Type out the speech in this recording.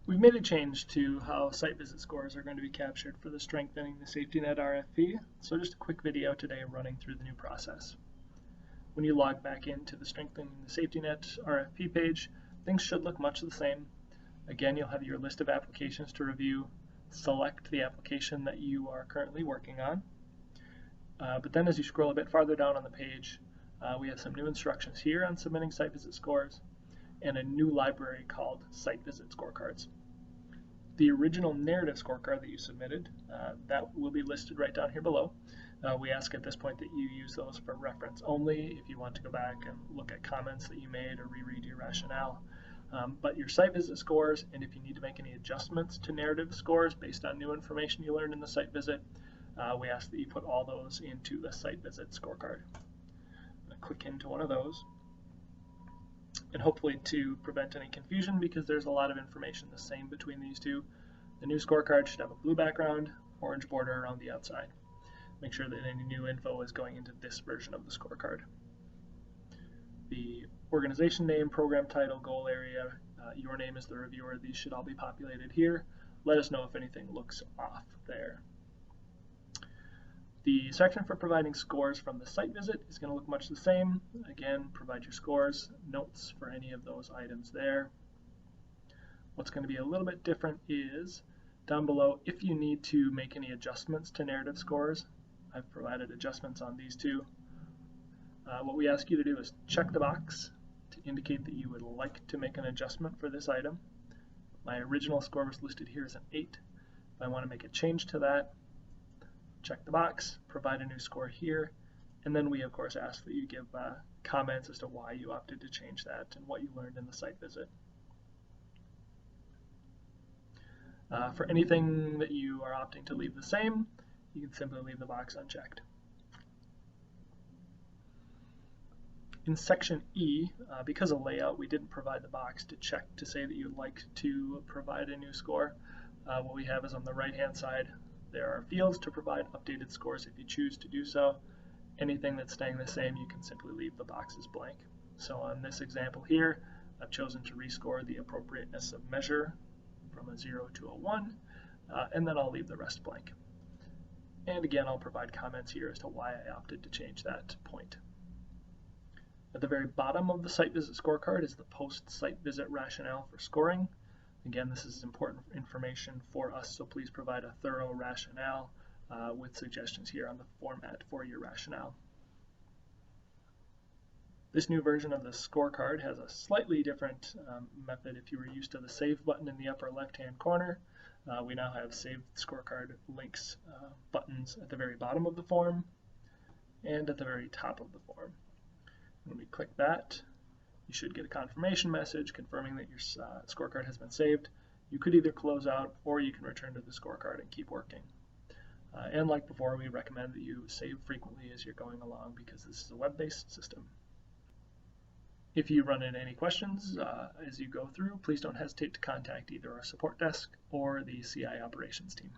We've made a change to how site visit scores are going to be captured for the Strengthening the Safety Net RFP, so just a quick video today running through the new process. When you log back into the Strengthening the Safety Net RFP page, things should look much the same. Again, you'll have your list of applications to review. Select the application that you are currently working on. But then as you scroll a bit farther down on the page, we have some new instructions here on submitting site visit scores and a new library called Site Visit Scorecards. The original narrative scorecard that you submitted, that will be listed right down here below. We ask at this point that you use those for reference only if you want to go back and look at comments that you made or reread your rationale. But your site visit scores, and if you need to make any adjustments to narrative scores based on new information you learned in the site visit, we ask that you put all those into the site visit scorecard. I'm going to click into one of those, and hopefully to prevent any confusion, because there's a lot of information the same between these two, the new scorecard should have a blue background, orange border around the outside. Make sure that any new info is going into this version of the scorecard. The organization name, program title, goal area, your name as the reviewer, these should all be populated here. Let us know if anything looks off there. The section for providing scores from the site visit is going to look much the same. Again, provide your scores, notes for any of those items there. What's going to be a little bit different is down below, if you need to make any adjustments to narrative scores, I've provided adjustments on these two. What we ask you to do is check the box to indicate that you would like to make an adjustment for this item. My original score was listed here as an 8. If I want to make a change to that, check the box, provide a new score here, and then we of course ask that you give comments as to why you opted to change that and what you learned in the site visit. For anything that you are opting to leave the same, you can simply leave the box unchecked. In section E, because of layout, we didn't provide the box to check to say that you'd like to provide a new score. What we have is on the right-hand side, there are fields to provide updated scores if you choose to do so. Anything that's staying the same, you can simply leave the boxes blank. So on this example here, I've chosen to rescore the appropriateness of measure from a 0 to a 1, and then I'll leave the rest blank. And again, I'll provide comments here as to why I opted to change that point. At the very bottom of the site visit scorecard is the post-site visit rationale for scoring. Again, this is important information for us, so please provide a thorough rationale with suggestions here on the format for your rationale. This new version of the scorecard has a slightly different method. If you were used to the Save button in the upper left-hand corner, we now have Save Scorecard links buttons at the very bottom of the form and at the very top of the form. When we click that, you should get a confirmation message confirming that your scorecard has been saved. You could either close out or you can return to the scorecard and keep working. And like before, we recommend that you save frequently as you're going along because this is a web-based system. If you run into any questions as you go through, please don't hesitate to contact either our support desk or the CI operations team.